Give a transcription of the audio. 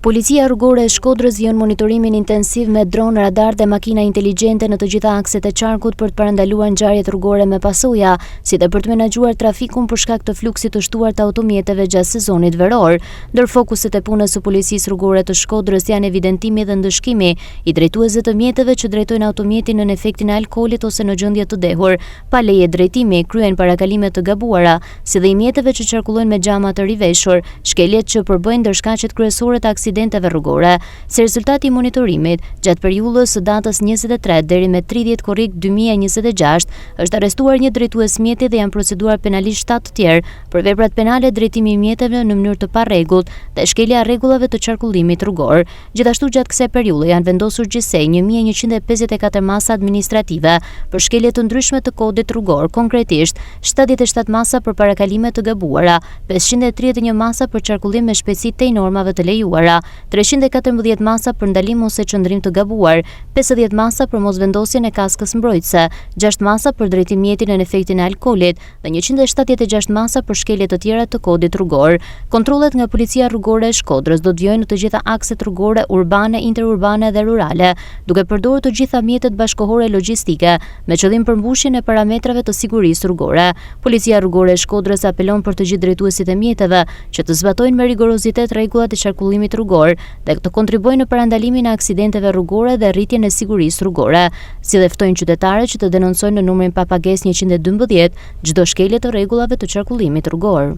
Policia rrugore e Shkodrës vjen monitorimin intensiv me dron, radar dhe makina inteligjente në të gjitha akset e qarkut për të parandaluar ngjarjet rrugore me pasoja, si dhe për të menaxhuar trafikun për shkak të fluksit të shtuar të automjeteve gjatë sezonit veror. Ndër fokuset e punës së policisë rrugore të Shkodrës janë evidentimi dhe ndëshkimi i drejtuesve të mjeteve që drejtojnë automjetin në efektin e alkoolit ose në gjendje të dehur, pa leje drejtimi, kryejnë parakalime të gabuara, si dhe i mjeteve që qarkullojnë me xhama të riveshur, shkeljet që përbëjnë ndërshkaqet kryesore të aksidenteve rrugore. Si rezultati i monitorimit, gjatë periudhës së datës 23 deri me 30 korrik 2026, është arrestuar një drejtues mjeti dhe janë proceduar penalisht 7 të tjerë për veprat penale drejtimi i mjeteve në mënyrë të parregullt dhe shkelja e rregullave të qarkullimit rrugor. Gjithashtu gjatë kësaj periudhe janë vendosur gjithsej 1154 masa administrative për shkelje të ndryshme të kodit rrugor, konkretisht 77 masa për parakalime të gabuara, 531 masa për qarkullim me shpejtësi tej normave të lejuara, 314 masa për ndalim ose qëndrim të gabuar, 50 masa për mosvendosjen e kaskës mbrojtëse, 6 masa për drejtim mjeti në efektin e alkoolit dhe 176 masa për shkelje të tjera të kodit rrugor. Kontrollet nga Policia Rrugore e Shkodrës do të vijojnë në të gjitha akset rrugore urbane, interurbane dhe rurale, duke përdorur të gjitha mjetet bashkëkohore logjistike me qëllim përmbushjen e parametrave të sigurisë rrugore. Policia Rrugore e Shkodrës apelon për të gjithë drejtuesit e mjeteve që të zbatojnë me rigorozitet rregullat e qarkullimit rrugor dhe të kontribuojnë në parandalimin e aksidenteve rrugore dhe rritjen e sigurisë rrugore, si dhe ftojnë qytetarët që të denoncojnë në numrin pa pagesë 112 çdo shkelje të rregullave të qarkullimit rrugor.